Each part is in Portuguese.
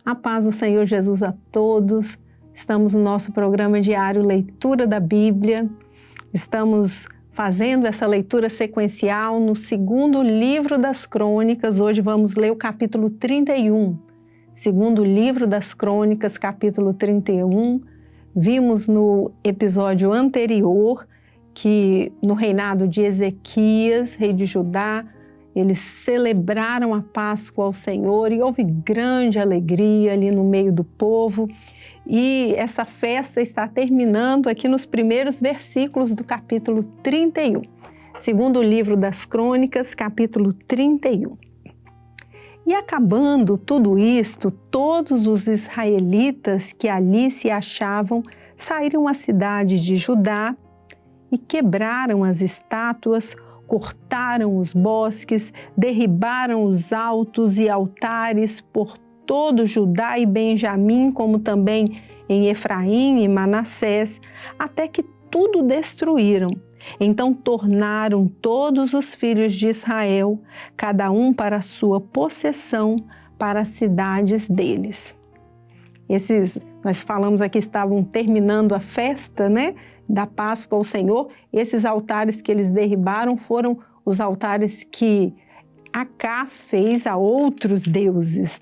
A paz do Senhor Jesus a todos. Estamos no nosso programa diário Leitura da Bíblia. Estamos fazendo essa leitura sequencial no segundo livro das Crônicas. Hoje vamos ler o capítulo 31. Segundo livro das Crônicas, capítulo 31. Vimos no episódio anterior que no reinado de Ezequias, rei de Judá, eles celebraram a Páscoa ao Senhor e houve grande alegria ali no meio do povo. E essa festa está terminando aqui nos primeiros versículos do capítulo 31. Segundo o livro das Crônicas, capítulo 31. E acabando tudo isto, todos os israelitas que ali se achavam saíram à cidade de Judá e quebraram as estátuas, cortaram os bosques, derribaram os altos e altares por todo Judá e Benjamim, como também em Efraim e Manassés, até que tudo destruíram. Então tornaram todos os filhos de Israel, cada um para a sua possessão, para as cidades deles. Nós falamos aqui, estavam terminando a festa, da Páscoa ao Senhor. Esses altares que eles derribaram foram os altares que Acás fez a outros deuses,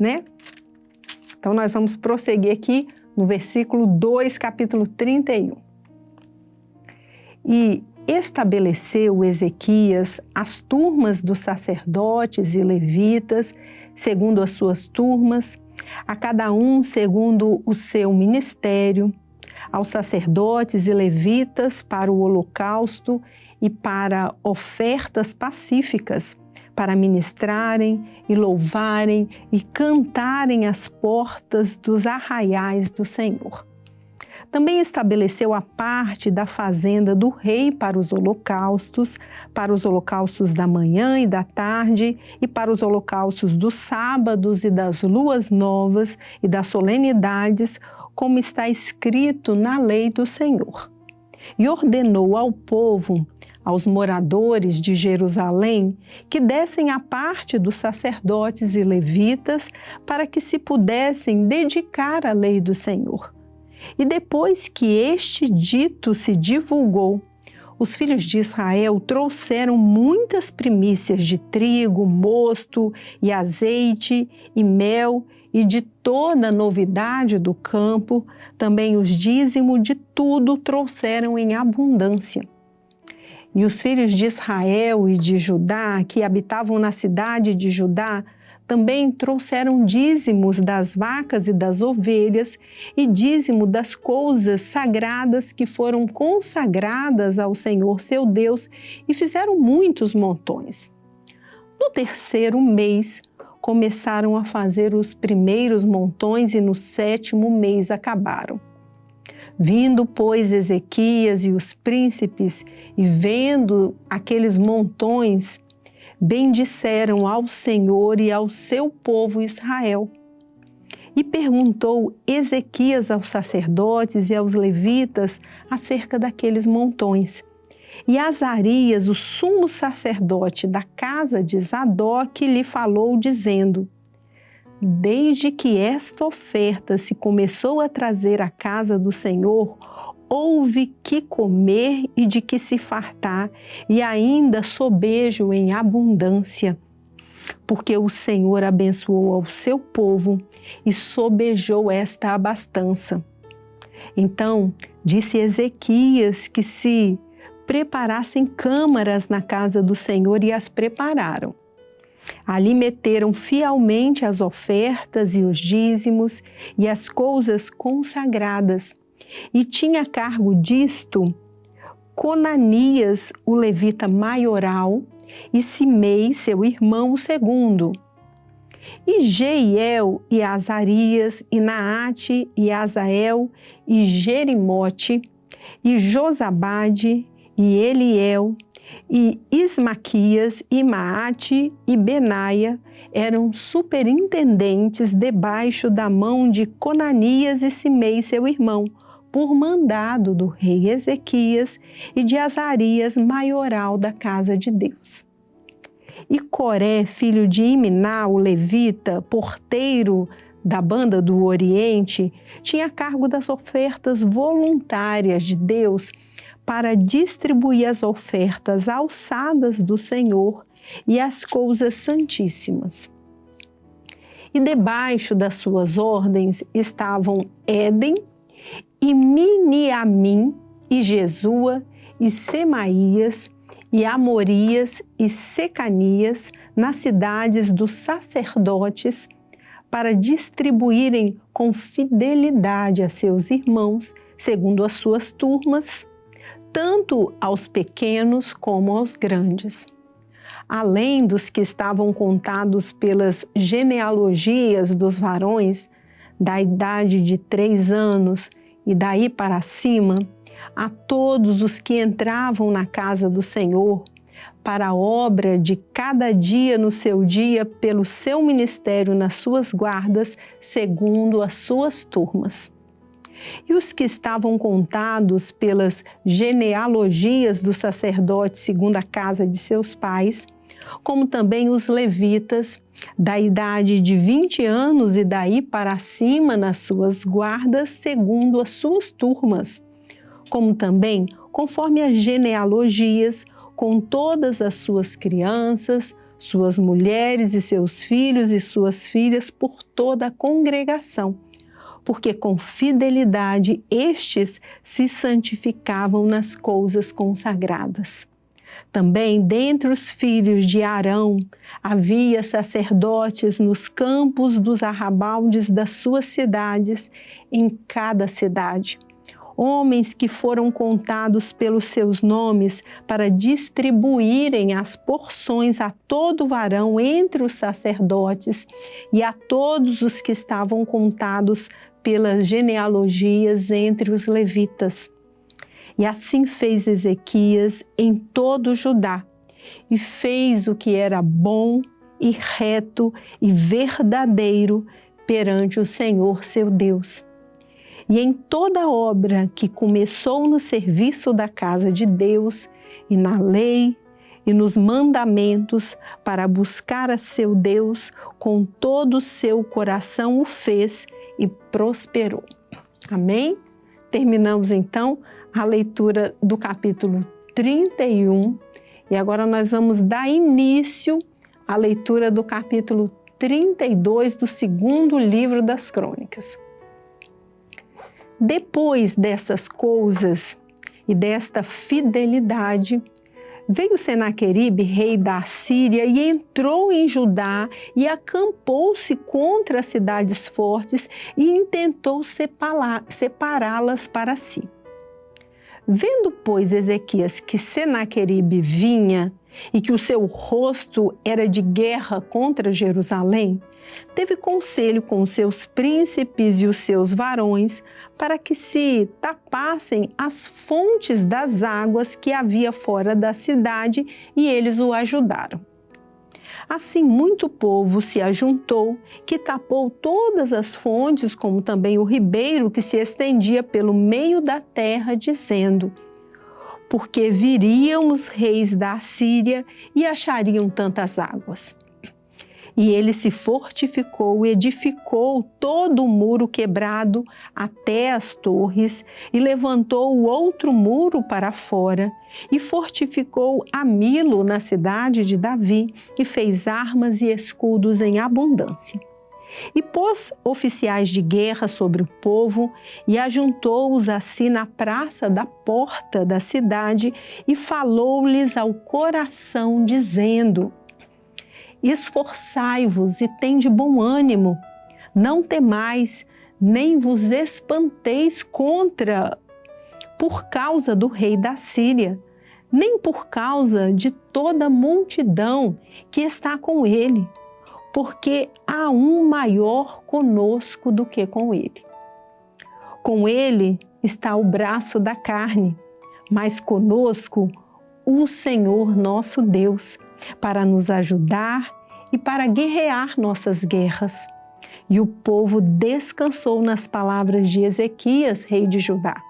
Então nós vamos prosseguir aqui no versículo 2, capítulo 31. E estabeleceu Ezequias as turmas dos sacerdotes e levitas, segundo as suas turmas, a cada um segundo o seu ministério, aos sacerdotes e levitas para o holocausto e para ofertas pacíficas, para ministrarem e louvarem e cantarem às portas dos arraiais do Senhor. Também estabeleceu a parte da fazenda do rei para os holocaustos da manhã e da tarde, e para os holocaustos dos sábados e das luas novas e das solenidades, como está escrito na lei do Senhor. E ordenou ao povo, aos moradores de Jerusalém, que dessem a parte dos sacerdotes e levitas para que se pudessem dedicar à lei do Senhor. E depois que este dito se divulgou, os filhos de Israel trouxeram muitas primícias de trigo, mosto e azeite e mel e de toda a novidade do campo, também os dízimos de tudo trouxeram em abundância. E os filhos de Israel e de Judá, que habitavam na cidade de Judá, também trouxeram dízimos das vacas e das ovelhas e dízimo das coisas sagradas que foram consagradas ao Senhor seu Deus, e fizeram muitos montões. No terceiro mês, começaram a fazer os primeiros montões e no sétimo mês acabaram. Vindo, pois, Ezequias e os príncipes e vendo aqueles montões, bendisseram ao Senhor e ao seu povo Israel. E perguntou Ezequias aos sacerdotes e aos levitas acerca daqueles montões. E Azarias, o sumo sacerdote da casa de Zadok, lhe falou, dizendo: desde que esta oferta se começou a trazer à casa do Senhor, houve que comer e de que se fartar, e ainda sobejo em abundância. Porque o Senhor abençoou ao seu povo e sobejou esta abastança. Então disse Ezequias que se preparassem câmaras na casa do Senhor, e as prepararam. Ali meteram fielmente as ofertas e os dízimos e as coisas consagradas. E tinha a cargo disto Conanias, o levita maioral, e Simei, seu irmão, o segundo. E Jeiel e Azarias, e Naate, e Azael, e Jerimote, e Josabade, e Eliel, e Ismaquias, e Maate, e Benaia eram superintendentes debaixo da mão de Conanias e Simei, seu irmão, por mandado do rei Ezequias e de Azarias, maioral da casa de Deus. E Coré, filho de Iminá, o levita, porteiro da Banda do Oriente, tinha cargo das ofertas voluntárias de Deus para distribuir as ofertas alçadas do Senhor e as coisas santíssimas. E debaixo das suas ordens estavam Éden, e Miniamim, e Jesua, e Semaías, e Amorias, e Secanias, nas cidades dos sacerdotes, para distribuírem com fidelidade a seus irmãos, segundo as suas turmas, tanto aos pequenos como aos grandes. Além dos que estavam contados pelas genealogias dos varões, da idade de 3 anos e daí para cima, a todos os que entravam na casa do Senhor, para a obra de cada dia no seu dia, pelo seu ministério nas suas guardas, segundo as suas turmas. E os que estavam contados pelas genealogias dos sacerdotes segundo a casa de seus pais, como também os levitas, da idade de 20 anos e daí para cima nas suas guardas, segundo as suas turmas, como também, conforme as genealogias, com todas as suas crianças, suas mulheres e seus filhos e suas filhas, por toda a congregação, porque com fidelidade estes se santificavam nas coisas consagradas. Também dentre os filhos de Arão havia sacerdotes nos campos dos arrabaldes das suas cidades, em cada cidade. Homens que foram contados pelos seus nomes para distribuírem as porções a todo varão entre os sacerdotes e a todos os que estavam contados pelas genealogias entre os levitas. E assim fez Ezequias em todo Judá, e fez o que era bom e reto e verdadeiro perante o Senhor seu Deus. E em toda obra que começou no serviço da casa de Deus, e na lei, e nos mandamentos, para buscar a seu Deus, com todo o seu coração o fez e prosperou. Amém? Terminamos então a leitura do capítulo 31 e agora nós vamos dar início à leitura do capítulo 32 do segundo livro das Crônicas. Depois dessas coisas e desta fidelidade, veio Senaqueribe, rei da Assíria, e entrou em Judá e acampou-se contra as cidades fortes e intentou separá-las para si. Vendo, pois, Ezequias que Senaqueribe vinha e que o seu rosto era de guerra contra Jerusalém, teve conselho com os seus príncipes e os seus varões para que se tapassem as fontes das águas que havia fora da cidade, e eles o ajudaram. Assim, muito povo se ajuntou, que tapou todas as fontes, como também o ribeiro que se estendia pelo meio da terra, dizendo: porque viriam os reis da Assíria e achariam tantas águas. E ele se fortificou e edificou todo o muro quebrado até as torres, e levantou o outro muro para fora, e fortificou a Milo na cidade de Davi, e fez armas e escudos em abundância. E pôs oficiais de guerra sobre o povo, e ajuntou-os assim na praça da porta da cidade, e falou-lhes ao coração, dizendo: esforçai-vos e tende bom ânimo, não temais, nem vos espanteis por causa do rei da Síria, nem por causa de toda a multidão que está com ele, porque há um maior conosco do que com ele. Com ele está o braço da carne, mas conosco o Senhor nosso Deus, para nos ajudar e para guerrear nossas guerras. E o povo descansou nas palavras de Ezequias, rei de Judá.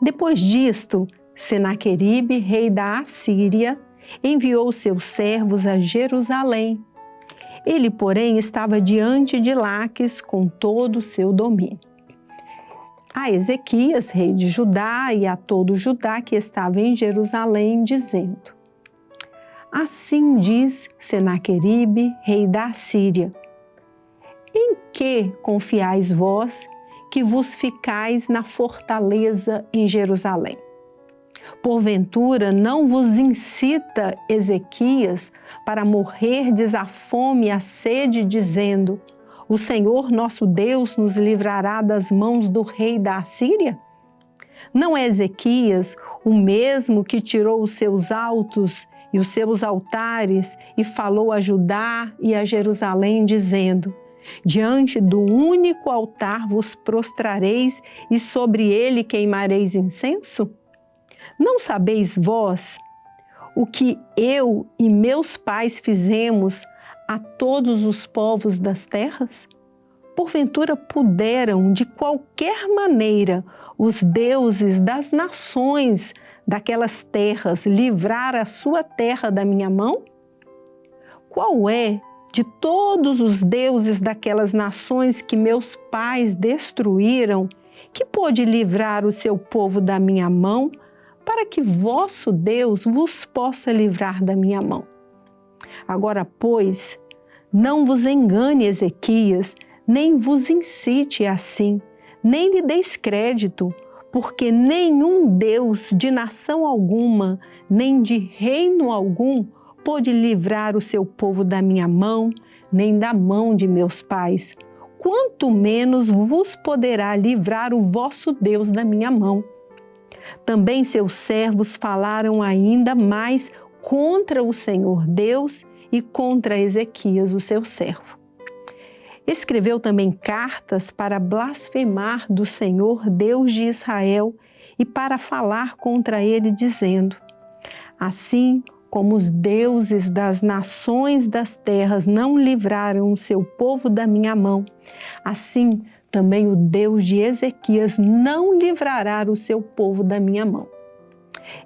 Depois disto, Senaqueribe, rei da Assíria, enviou seus servos a Jerusalém Ele, porém, estava diante de Laques com todo o seu domínio. A Ezequias, rei de Judá, e a todo Judá que estava em Jerusalém, dizendo: Assim diz Senaqueribe, rei da Assíria: Em que confiais vós, que vos ficais na fortaleza em Jerusalém? Porventura não vos incita Ezequias para morrerdes à fome e à sede, dizendo: O Senhor nosso Deus nos livrará das mãos do rei da Assíria? Não é Ezequias o mesmo que tirou os seus altos e os seus altares e falou a Judá e a Jerusalém, dizendo: Diante do único altar vos prostrareis e sobre ele queimareis incenso? Não sabeis vós o que eu e meus pais fizemos a todos os povos das terras? Porventura puderam, de qualquer maneira, os deuses das nações daquelas terras livrar a sua terra da minha mão? Qual é, de todos os deuses daquelas nações que meus pais destruíram, que pôde livrar o seu povo da minha mão, para que vosso Deus vos possa livrar da minha mão? Agora, pois, não vos engane Ezequias, nem vos incite assim, nem lhe deis crédito, porque nenhum Deus de nação alguma, nem de reino algum, pôde livrar o seu povo da minha mão, nem da mão de meus pais. Quanto menos vos poderá livrar o vosso Deus da minha mão. Também seus servos falaram ainda mais contra o Senhor Deus e contra Ezequias, o seu servo. Escreveu também cartas para blasfemar do Senhor Deus de Israel e para falar contra ele, dizendo: Assim como os deuses das nações das terras não livraram o seu povo da minha mão, assim também o Deus de Ezequias não livrará o seu povo da minha mão.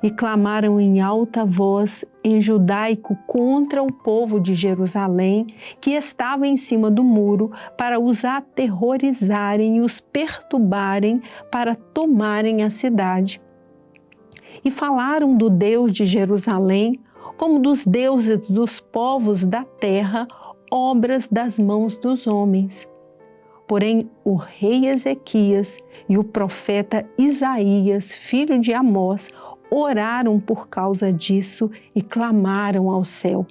E clamaram em alta voz em judaico contra o povo de Jerusalém, que estava em cima do muro, para os aterrorizarem e os perturbarem, para tomarem a cidade. E falaram do Deus de Jerusalém, como dos deuses dos povos da terra, obras das mãos dos homens. Porém, o rei Ezequias e o profeta Isaías, filho de Amós, oraram por causa disso e clamaram ao céu.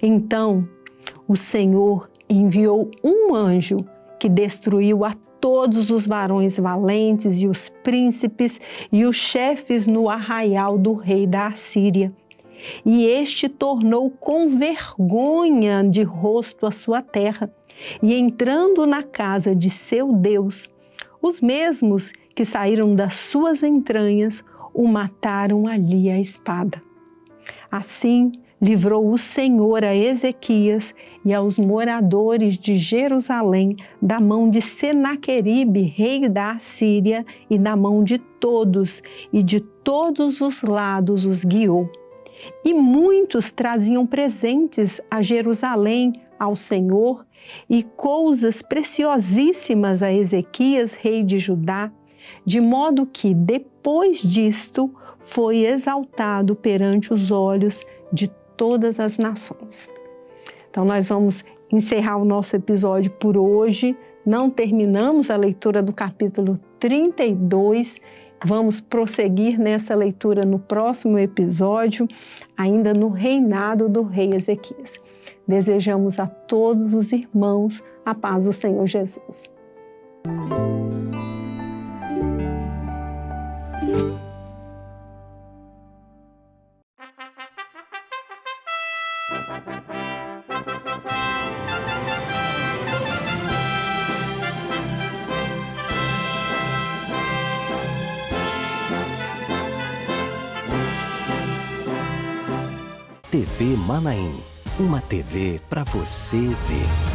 Então, o Senhor enviou um anjo que destruiu a todos os varões valentes e os príncipes e os chefes no arraial do rei da Assíria. E este tornou com vergonha de rosto a sua terra, e entrando na casa de seu Deus, os mesmos que saíram das suas entranhas o mataram ali à espada. Assim, livrou o Senhor a Ezequias e aos moradores de Jerusalém da mão de Senaqueribe, rei da Assíria, e da mão de todos, e de todos os lados os guiou. E muitos traziam presentes a Jerusalém, ao Senhor, e coisas preciosíssimas a Ezequias, rei de Judá, de modo que, depois disto, foi exaltado perante os olhos de todas as nações. Então, nós vamos encerrar o nosso episódio por hoje. Não terminamos a leitura do capítulo 32. Vamos prosseguir nessa leitura no próximo episódio, ainda no reinado do rei Ezequias. Desejamos a todos os irmãos a paz do Senhor Jesus. TV Manaim, uma TV para você ver.